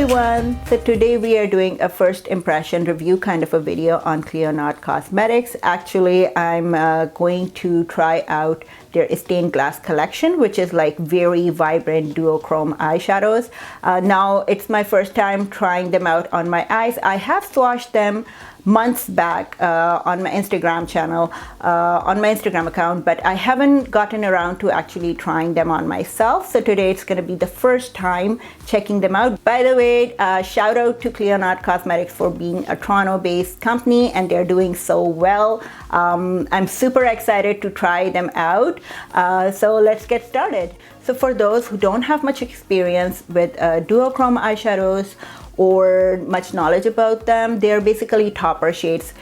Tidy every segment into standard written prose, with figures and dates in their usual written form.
everyone, so today we are doing a first impression review kind of a video on Clionadh Cosmetics. Actually, I'm going to try out their stained glass collection, which is like very vibrant duochrome eyeshadows. Now it's my first time trying them out on my eyes. I have swatched them months back on my Instagram channel, on my Instagram account, but I haven't gotten around to actually trying them on myself. So today it's going to be the first time checking them out. By the way, shout out to Clionadh Cosmetics for being a Toronto-based company, and they're doing so well. I'm super excited to try them out. So let's get started. So for those who don't have much experience with duochrome eyeshadows or much knowledge about them, they're basically topper shades,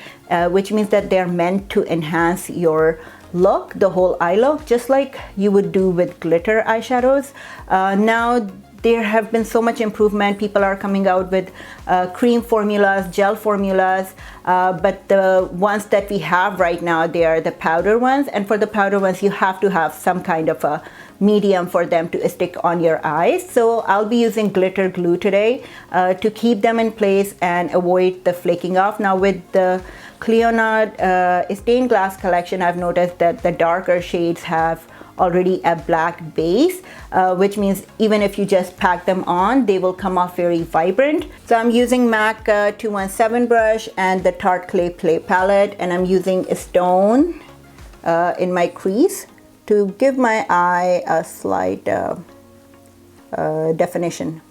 which means that they're meant to enhance your look, the whole eye look, just like you would do with glitter eyeshadows. Now there have been so much improvement. People are coming out with cream formulas, gel formulas, but the ones that we have right now, they are the powder ones, and for the powder ones you have to have some kind of a medium for them to stick on your eyes. So I'll be using glitter glue today to keep them in place and avoid the flaking off. Now with the Clionadh stained glass collection, I've noticed that the darker shades have already a black base, which means even if you just pack them on, they will come off very vibrant. So I'm using MAC 217 brush and the Tarte Clay Play palette, and I'm using a stone in my crease to give my eye a slight definition.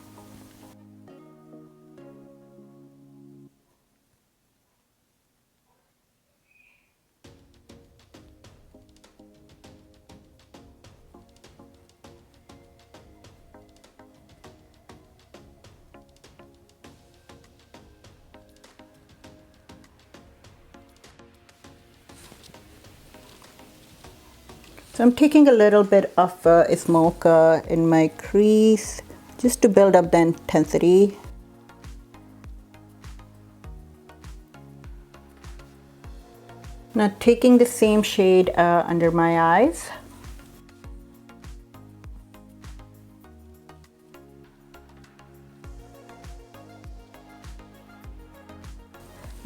So I'm taking a little bit of smoke in my crease just to build up the intensity. Now taking the same shade under my eyes.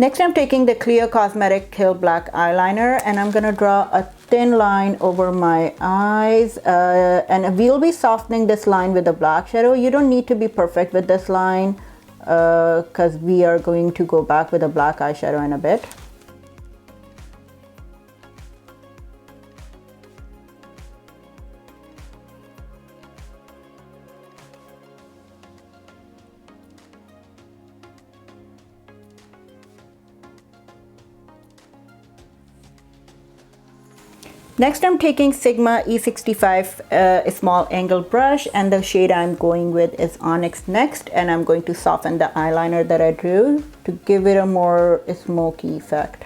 Next, I'm taking the Clio Cosmetic Kill Black eyeliner, and I'm gonna draw a thin line over my eyes, and we'll be softening this line with a black shadow. You don't need to be perfect with this line because we are going to go back with a black eyeshadow in a bit. Next, I'm taking Sigma E65 small angle brush, and the shade I'm going with is Onyx next, and I'm going to soften the eyeliner that I drew to give it a more smoky effect.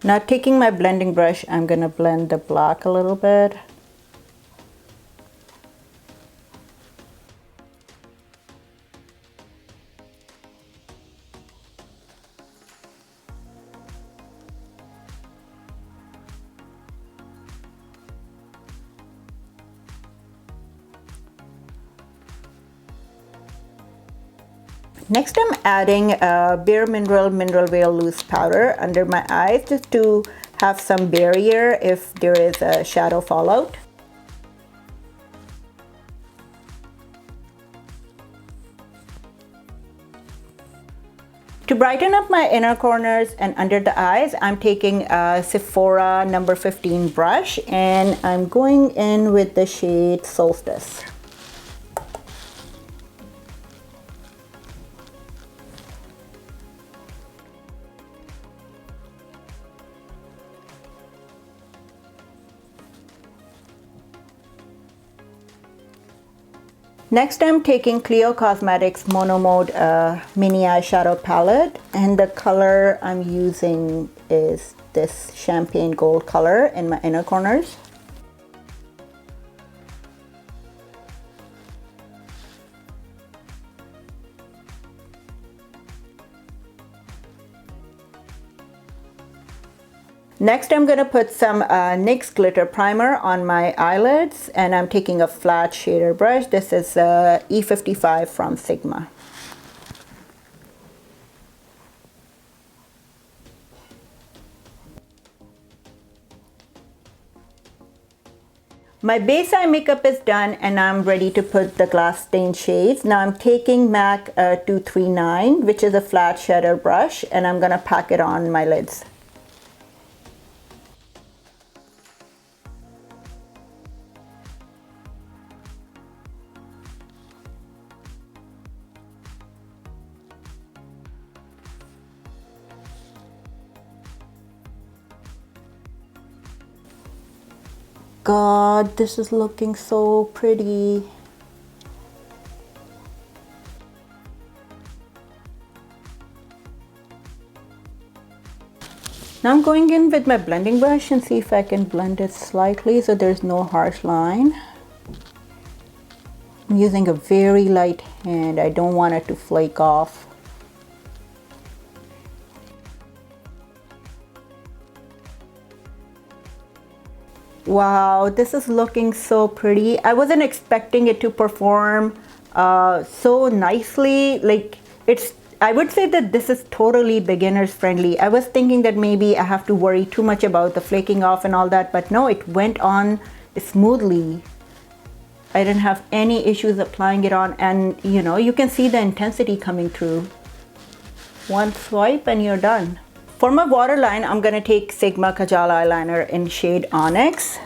Now taking my blending brush, I'm gonna blend the black a little bit. Next, I'm adding Bare Mineral Veil Loose Powder under my eyes just to have some barrier if there is a shadow fallout. To brighten up my inner corners and under the eyes, I'm taking a Sephora number 15 brush, and I'm going in with the shade Solstice. Next, I'm taking Clio Cosmetics Mono Mode Mini Eyeshadow Palette, and the color I'm using is this champagne gold color in my inner corners. Next, I'm going to put some NYX glitter primer on my eyelids, and I'm taking a flat shader brush. This is E55 from Sigma. My base eye makeup is done, and I'm ready to put the glass stain shades. Now I'm taking MAC 239, which is a flat shader brush, and I'm going to pack it on my lids. God, this is looking so pretty. Now I'm going in with my blending brush and see if I can blend it slightly so there's no harsh line. I'm using a very light hand. I don't want it to flake off. Wow, this is looking so pretty. I wasn't expecting it to perform so nicely. Like, I would say that this is totally beginners friendly. I was thinking that maybe I have to worry too much about the flaking off and all that, but no, it went on smoothly. I didn't have any issues applying it on, and you know, you can see the intensity coming through. One swipe and you're done. For my waterline, I'm going to take Sigma Kajal eyeliner in shade Onyx.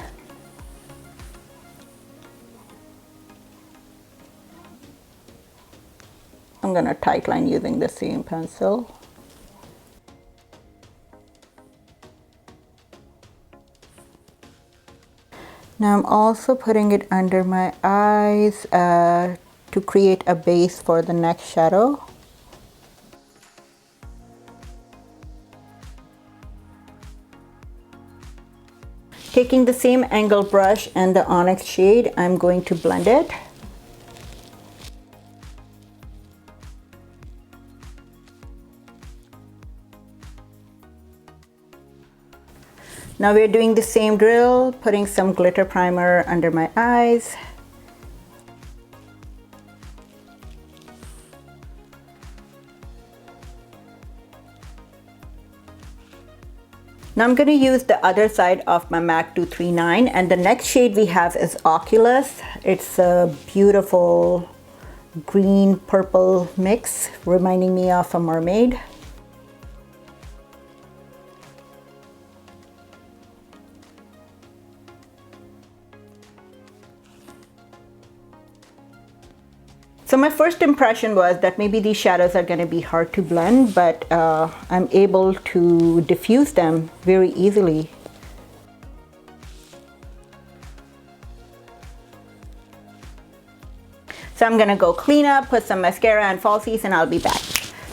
I'm going to tightline using the same pencil. Now I'm also putting it under my eyes to create a base for the next shadow. Taking the same angle brush and the Onyx shade, I'm going to blend it. Now we're doing the same drill, putting some glitter primer under my eyes. Now I'm going to use the other side of my MAC 239, and the next shade we have is Oculus. It's a beautiful green purple mix, reminding me of a mermaid. So my first impression was that maybe these shadows are going to be hard to blend, but I'm able to diffuse them very easily. So I'm going to go clean up, put some mascara and falsies, and I'll be back.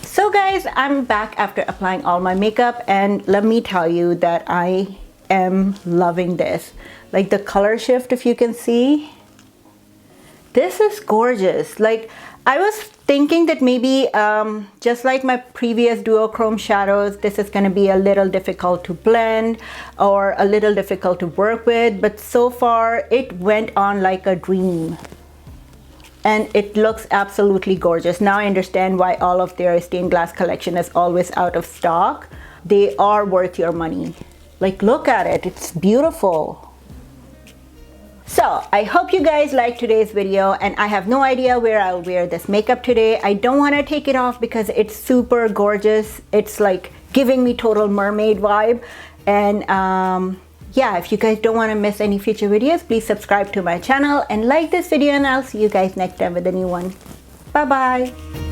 So guys, I'm back after applying all my makeup, and let me tell you that I am loving this. Like the color shift, if you can see. This is gorgeous. Like, I was thinking that maybe just like my previous Duochrome shadows, this is going to be a little difficult to blend or a little difficult to work with, but so far it went on like a dream. And it looks absolutely gorgeous. Now I understand why all of their stained glass collection is always out of stock. They are worth your money. Like, look at it. It's beautiful. So I hope you guys liked today's video, and I have no idea where I'll wear this makeup today. I don't want to take it off because it's super gorgeous. It's like giving me total mermaid vibe. And yeah, if you guys don't want to miss any future videos, please subscribe to my channel and like this video, and I'll see you guys next time with a new one. Bye bye.